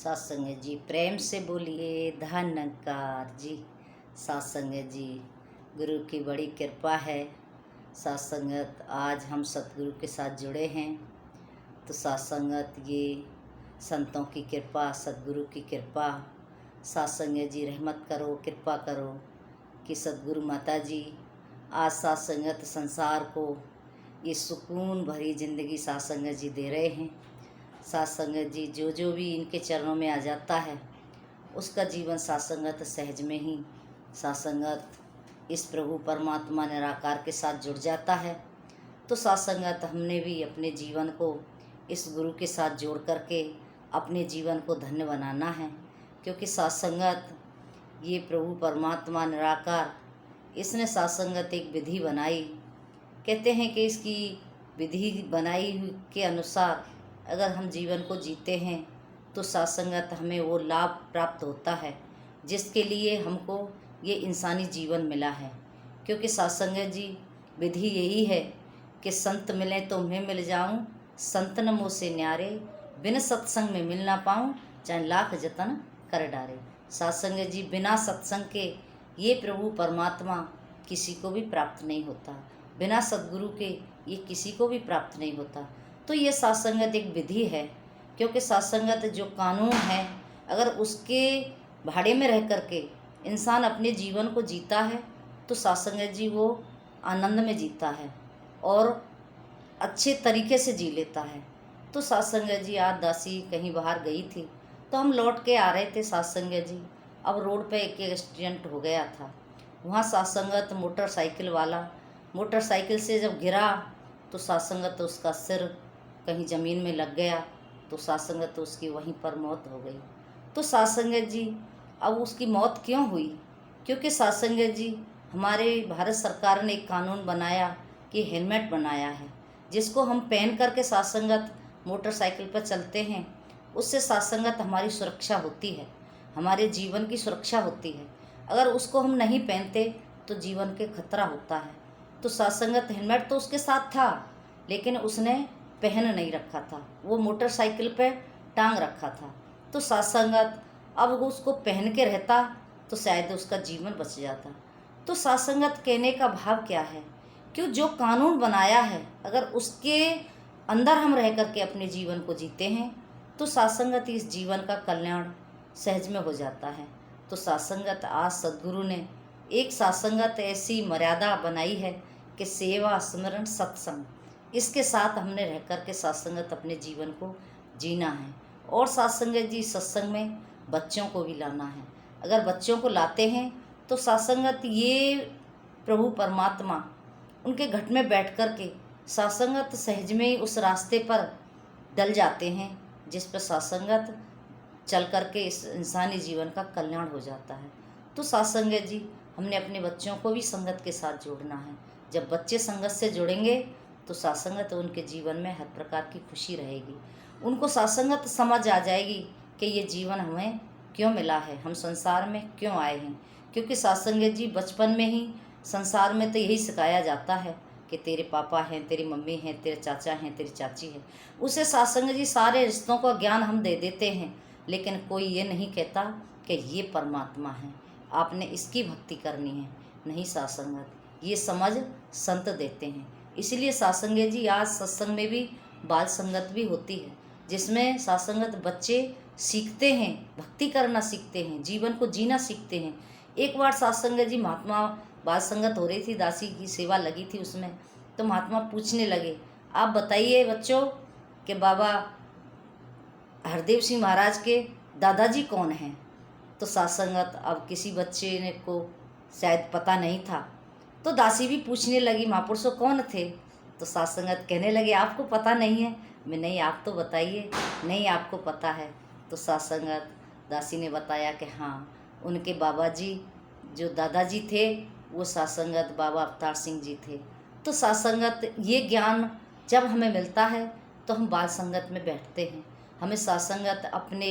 सत्संग जी प्रेम से बोलिए धन्यकार जी। सत्संग जी गुरु की बड़ी कृपा है। सत्संगत आज हम सतगुरु के साथ जुड़े हैं तो सत्संगत ये संतों की कृपा, सतगुरु की कृपा। सत्संग जी रहमत करो, कृपा करो कि सतगुरु माता जी आज सत्संगत संसार को ये सुकून भरी ज़िंदगी सत्संग जी दे रहे हैं। सत्संगत जी जो भी इनके चरणों में आ जाता है उसका जीवन सत्संगत सहज में ही सत्संगत इस प्रभु परमात्मा निराकार के साथ जुड़ जाता है। तो सत्संगत हमने भी अपने जीवन को इस गुरु के साथ जोड़ करके अपने जीवन को धन्य बनाना है, क्योंकि सत्संगत ये प्रभु परमात्मा निराकार इसने सत्संगत एक विधि बनाई। कहते हैं कि इसकी विधि बनाई हुई के अनुसार अगर हम जीवन को जीते हैं तो सत्संगत हमें वो लाभ प्राप्त होता है जिसके लिए हमको ये इंसानी जीवन मिला है। क्योंकि सत्संगत जी विधि यही है कि संत मिले तो मैं मिल जाऊं, संत न मुँह से न्यारे, बिन सत्संग में मिल ना पाऊं, चाहे लाख जतन कर डारे। सत्संगत जी बिना सत्संग के ये प्रभु परमात्मा किसी को भी प्राप्त नहीं होता, बिना सद्गुरु के ये किसी को भी प्राप्त नहीं होता। तो ये सत्संगत एक विधि है, क्योंकि सत्संगत जो कानून है अगर उसके भाड़े में रह करके इंसान अपने जीवन को जीता है तो सत्संगत जी वो आनंद में जीता है और अच्छे तरीके से जी लेता है। तो सत्संगत जी आज दासी कहीं बाहर गई थी तो हम लौट के आ रहे थे सत्संगत जी। अब रोड पे एक एक्सीडेंट हो गया था। वहाँ सत्संगत मोटरसाइकिल वाला मोटरसाइकिल से जब गिरा तो सत्संगत उसका सिर कहीं ज़मीन में लग गया तो सत्संगत उसकी वहीं पर मौत हो गई। तो सत्संगत जी अब उसकी मौत क्यों हुई? क्योंकि सत्संगत जी हमारे भारत सरकार ने एक कानून बनाया कि हेलमेट बनाया है, जिसको हम पहन करके सत्संगत मोटरसाइकिल पर चलते हैं। उससे सत्संगत हमारी सुरक्षा होती है, हमारे जीवन की सुरक्षा होती है। अगर उसको हम नहीं पहनते तो जीवन के खतरा होता है। तो सत्संगत हेलमेट तो उसके साथ था लेकिन उसने पहन नहीं रखा था, वो मोटरसाइकिल पे टांग रखा था। तो सत्संगत अब वो उसको पहन के रहता तो शायद उसका जीवन बच जाता। तो सत्संगत कहने का भाव क्या है? क्यों जो कानून बनाया है अगर उसके अंदर हम रह करके अपने जीवन को जीते हैं तो सत्संगत इस जीवन का कल्याण सहज में हो जाता है। तो सत्संगत आज सद्गुरु ने एक सत्संगत ऐसी मर्यादा बनाई है कि सेवा स्मरण सत्संग, इसके साथ हमने रह कर के सत्संगत अपने जीवन को जीना है। और सत्संगत जी सत्संग में बच्चों को भी लाना है। अगर बच्चों को लाते हैं तो सत्संगत ये प्रभु परमात्मा उनके घट में बैठ कर के सत्संगत सहज में ही उस रास्ते पर डल जाते हैं जिस पर सत्संगत चल कर के इस इंसानी जीवन का कल्याण हो जाता है। तो सत्संगत जी हमने अपने बच्चों को भी संगत के साथ जोड़ना है। जब बच्चे संगत से जुड़ेंगे तो सत्संगत उनके जीवन में हर प्रकार की खुशी रहेगी। उनको सत्संगत समझ आ जाएगी कि ये जीवन हमें क्यों मिला है, हम संसार में क्यों आए हैं। क्योंकि सत्संगत जी बचपन में ही संसार में तो यही सिखाया जाता है कि तेरे पापा हैं, तेरी मम्मी हैं, तेरे चाचा हैं, तेरी चाची है। उसे सत्संगत जी सारे रिश्तों का ज्ञान हम दे देते हैं, लेकिन कोई ये नहीं कहता कि ये परमात्मा है, आपने इसकी भक्ति करनी है। नहीं, सत्संगत ये समझ संत देते हैं। इसलिए सत्संगत जी आज सत्संग में भी बाल संगत भी होती है, जिसमें सत्संगत बच्चे सीखते हैं, भक्ति करना सीखते हैं, जीवन को जीना सीखते हैं। एक बार सत्संगत जी महात्मा बाल संगत हो रही थी, दासी की सेवा लगी थी उसमें, तो महात्मा पूछने लगे, आप बताइए बच्चों कि बाबा हरदेव सिंह महाराज के दादाजी कौन हैं? तो सत्संगत अब किसी बच्चे ने को शायद पता नहीं था तो दासी भी पूछने लगी, महापुरुषों कौन थे? तो सत्संगत कहने लगे, आपको पता नहीं है? मैं नहीं, आप तो बताइए। नहीं, आपको पता है। तो सत्संगत दासी ने बताया कि हाँ, उनके बाबा जी जो दादाजी थे वो सत्संगत बाबा अवतार सिंह जी थे। तो सत्संगत ये ज्ञान जब हमें मिलता है तो हम बाल संगत में बैठते हैं। हमें सत्संगत अपने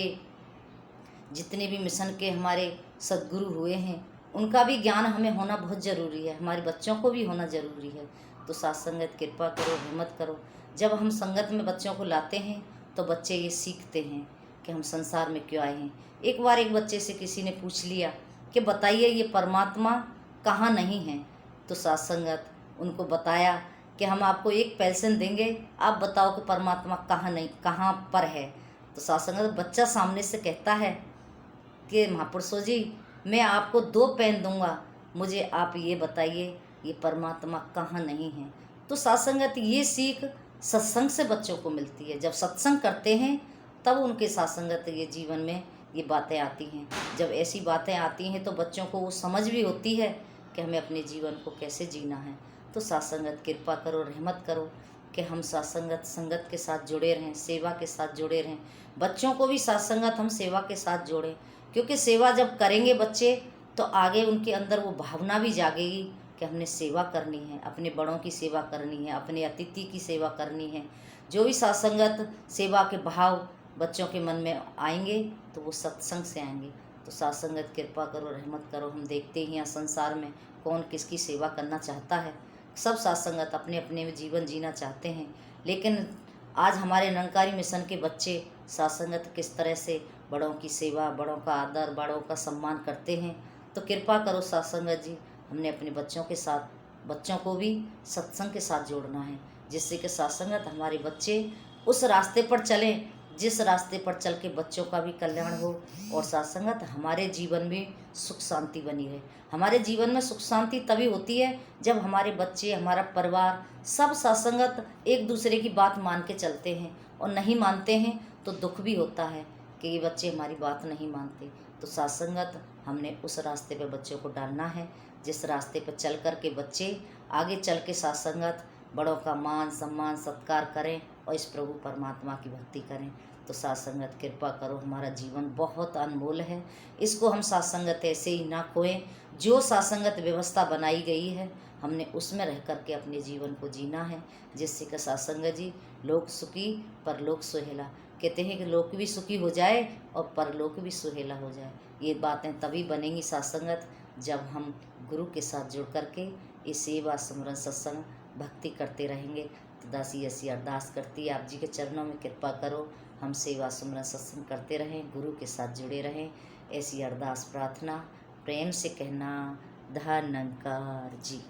जितने भी मिशन के हमारे सद्गुरु हुए हैं उनका भी ज्ञान हमें होना बहुत ज़रूरी है, हमारे बच्चों को भी होना ज़रूरी है। तो सत्संगत कृपा करो, हिम्मत करो। जब हम संगत में बच्चों को लाते हैं तो बच्चे ये सीखते हैं कि हम संसार में क्यों आए हैं। एक बार एक बच्चे से किसी ने पूछ लिया कि बताइए ये परमात्मा कहाँ नहीं है। तो साथ संगत उनको बताया कि हम आपको एक पेंशन देंगे, आप बताओ कि परमात्मा कहाँ नहीं कहाँ पर है। तो साथ संगत बच्चा सामने से कहता है कि महापुरुषों जी, मैं आपको 2 पेन दूंगा, मुझे आप ये बताइए ये परमात्मा कहाँ नहीं है। तो साथ संगत ये सीख सत्संग से बच्चों को मिलती है। जब सत्संग करते हैं तब उनके साथ संगत ये जीवन में ये बातें आती हैं। जब ऐसी बातें आती हैं तो बच्चों को वो समझ भी होती है कि हमें अपने जीवन को कैसे जीना है। तो साथ संगत कृपा करो, रहमत करो कि हम साथ संगत के साथ जुड़े रहें, सेवा के साथ जुड़े रहें। बच्चों को भी साथ संगत हम सेवा के साथ जोड़ें, क्योंकि सेवा जब करेंगे बच्चे तो आगे उनके अंदर वो भावना भी जागेगी कि हमने सेवा करनी है, अपने बड़ों की सेवा करनी है, अपने अतिथि की सेवा करनी है। जो भी साथ संगत सेवा के भाव बच्चों के मन में आएंगे तो वो सत्संग से आएंगे। तो साथ संगत कृपा करो, रहमत करो। हम देखते ही हैं संसार में कौन किसकी सेवा करना चाहता है। सब साथ संगत अपने अपने में जीवन जीना चाहते हैं, लेकिन आज हमारे निरंकारी मिशन के बच्चे साथ संगत किस तरह से बड़ों की सेवा, बड़ों का आदर, बड़ों का सम्मान करते हैं। तो कृपा करो साथ संगत जी, हमने अपने बच्चों को भी सत्संग के साथ जोड़ना है, जिससे कि साथ संगत हमारे बच्चे उस रास्ते पर चलें जिस रास्ते पर चल के बच्चों का भी कल्याण हो, और साथ संगत हमारे जीवन में सुख शांति बनी रहे। हमारे जीवन में सुख शांति तभी होती है जब हमारे बच्चे, हमारा परिवार सब साथ संगत एक दूसरे की बात मान के चलते हैं। और नहीं मानते हैं तो दुख भी होता है कि ये बच्चे हमारी बात नहीं मानते। तो साथ संगत हमने उस रास्ते पर बच्चों को डालना है जिस रास्ते पर चल कर के बच्चे आगे चल के साथ संगत बड़ों का मान सम्मान सत्कार करें और इस प्रभु परमात्मा की भक्ति करें। तो साथ संगत कृपा करो, हमारा जीवन बहुत अनमोल है, इसको हम साथ संगत ऐसे ही ना खोएं। जो साथ संगत व्यवस्था बनाई गई है हमने उसमें रह कर के अपने जीवन को जीना है, जिससे कि साथ संगत जी लोक सुखी परलोक सुहेला। कहते हैं कि लोक भी सुखी हो जाए और परलोक भी सुहेला हो जाए। ये बातें तभी बनेंगी साथ संगत जब हम गुरु के साथ जुड़ करके ये सेवा सिमरन सत्संग भक्ति करते रहेंगे। तो दासी ऐसी अरदास करती है, आप जी के चरणों में कृपा करो हम सेवा सिमरन सत्संग करते रहें, गुरु के साथ जुड़े रहें। ऐसी अरदास प्रार्थना प्रेम से कहना। धन्यकार जी।